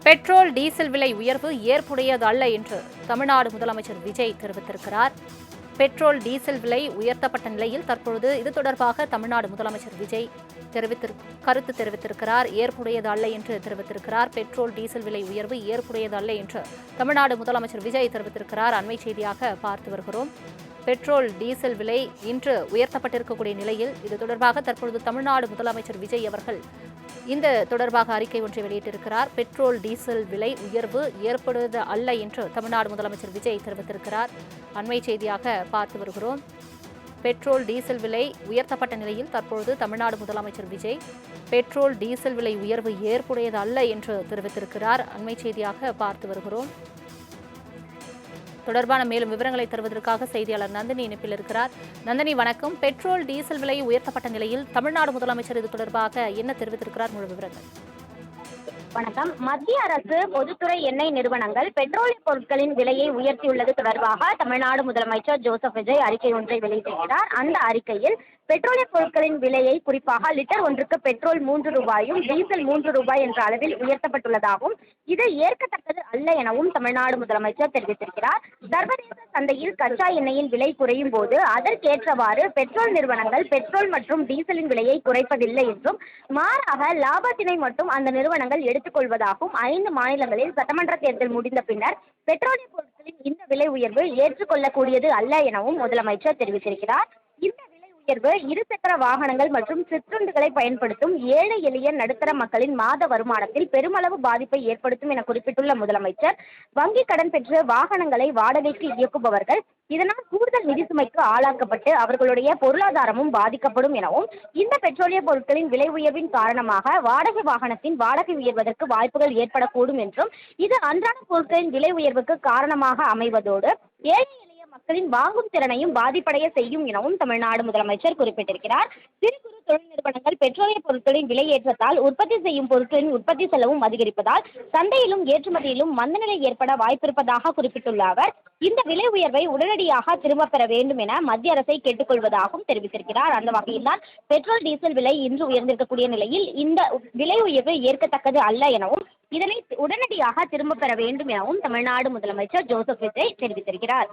Petrol, diesel விலை உயர்வு ஏற்புடையதல்ல என்று தமிழ்நாடு முதலமைச்சர் விஜய் தெரிவித்திருக்கிறார். பெட்ரோல், டீசல் விலை உயர்த்தப்பட்ட நிலையில் தற்பொழுது இது தொடர்பாக தமிழ்நாடு முதலமைச்சர் விஜய் கருத்து தெரிவித்திருக்கிறார். ஏற்புடையதல்ல என்று தெரிவித்திருக்கிறார். பெட்ரோல், டீசல் விலை உயர்வு ஏற்புடையதல்ல என்று தமிழ்நாடு முதலமைச்சர் விஜய் தெரிவித்திருக்கிறார். அண்மை செய்தியாக பார்த்து வருகிறோம். பெட்ரோல், டீசல் விலை இன்று உயர்த்தப்பட்டிருக்கக்கூடிய நிலையில் இது தொடர்பாக தற்பொழுது தமிழ்நாடு முதலமைச்சர் விஜய் அவர்கள் இந்த தொடர்பாக அறிக்கை ஒன்றை வெளியிட்டிருக்கிறார். பெட்ரோல், டீசல் விலை உயர்வு ஏற்படுவது அல்ல என்று தமிழ்நாடு முதலமைச்சர் விஜய் தெரிவித்திருக்கிறார். அண்மை செய்தியாக பார்த்து வருகிறோம். பெட்ரோல், டீசல் விலை உயர்த்தப்பட்ட நிலையில் தற்பொழுது தமிழ்நாடு முதலமைச்சர் விஜய் பெட்ரோல், டீசல் விலை உயர்வு ஏற்புடையது அல்ல என்று தெரிவித்திருக்கிறார். அண்மை செய்தியாக பார்த்து வருகிறோம். தொடர்பான மேலும் விவரங்களை தருவதற்காக செய்தியாளர் நந்தினி இணைப்பில் இருக்கிறார். நந்தினி, வணக்கம். பெட்ரோல், டீசல் விலை உயர்த்தப்பட்ட நிலையில் தமிழ்நாடு முதலமைச்சர் இது தொடர்பாக என்ன தெரிவித்திருக்கிறார்? முழு விவரங்கள். வணக்கம். மத்திய அரசு பொதுத்துறை எண்ணெய் நிறுவனங்கள் பெட்ரோலிய பொருட்களின் விலையை உயர்த்தியுள்ளது தொடர்பாக தமிழ்நாடு முதலமைச்சர் ஜோசப் விஜய் அறிக்கை ஒன்றை வெளியிட்டிருக்கிறார். அந்த அறிக்கையில் பெட்ரோலிய பொருட்களின் விலையை குறிப்பாக லிட்டர் ஒன்றுக்கு பெட்ரோல் 3 ரூபாயும் டீசல் 3 ரூபாய் என்ற அளவில் உயர்த்தப்பட்டுள்ளதாகவும் இது ஏற்கத்தக்கது அல்ல எனவும் தமிழ்நாடு முதலமைச்சர் தெரிவித்திருக்கிறார். சர்வதேச சந்தையில் கச்சா எண்ணெயின் விலை குறையும் போது அதற்கேற்றவாறு பெட்ரோல் நிறுவனங்கள் பெட்ரோல் மற்றும் டீசலின் விலையை குறைப்பதில்லை என்றும் மாறாக லாபத்தினை மட்டும் அந்த நிறுவனங்கள் எடுத்துக்கொள்வதாகவும் 5 மாநிலங்களில் சட்டமன்ற தேர்தல் முடிந்த பின்னர் பெட்ரோலிய பொருட்களின் இந்த விலை உயர்வு ஏற்றுக்கொள்ளக்கூடியது அல்ல எனவும் முதலமைச்சர் தெரிவித்திருக்கிறார். இந்த உயர்வு இருசக்கர வாகனங்கள் மற்றும் சிற்றுண்டுகளை பயன்படுத்தும் ஏழை எளிய நடுத்தர மக்களின் மாத வருமானத்தில் பெருமளவு பாதிப்பை ஏற்படுத்தும் என குறிப்பிட்டுள்ள முதலமைச்சர், வங்கி கடன் பெற்று வாகனங்களை வாடகைக்கு இயக்குபவர்கள் இதனால் கூடுதல் நிதி சுமைக்கு ஆளாக்கப்பட்டு அவர்களுடைய பொருளாதாரமும் பாதிக்கப்படும் எனவும், இந்த பெட்ரோலிய பொருட்களின் விலை உயர்வின் காரணமாக வாடகை வாகனத்தின் வாடகை உயர்வதற்கு வாய்ப்புகள் ஏற்படக்கூடும் என்றும், இது அன்றாட பொருட்களின் விலை உயர்வுக்கு காரணமாக அமைவதோடு ஏழை மக்களின் வாங்கும் திறனையும் பாதிப்படைய செய்யும் எனவும் தமிழ்நாடு முதலமைச்சர் குறிப்பிட்டிருக்கிறார். சிறு குறு தொழில் நிறுவனங்கள் பெட்ரோலிய பொருட்களின் விலை ஏற்றத்தால் உற்பத்தி செய்யும் பொருட்களின் உற்பத்தி செலவும் அதிகரிப்பதால் சந்தையிலும் ஏற்றுமதியிலும் மந்தநிலை ஏற்பட வாய்ப்பிருப்பதாக குறிப்பிட்டுள்ள அவர், இந்த விலை உயர்வை உடனடியாக திரும்பப் பெற வேண்டும் என மத்திய அரசை கேட்டுக்கொள்வதாகவும் தெரிவித்திருக்கிறார். அந்த வகையில்தான் பெட்ரோல், டீசல் விலை இன்று உயர்ந்திருக்கக்கூடிய நிலையில் இந்த விலை உயர்வு ஏற்கத்தக்கது அல்ல எனவும் இதனை உடனடியாக திரும்பப் பெற வேண்டும் எனவும் தமிழ்நாடு முதலமைச்சர் ஜோசப் விஜய் தெரிவித்திருக்கிறார்.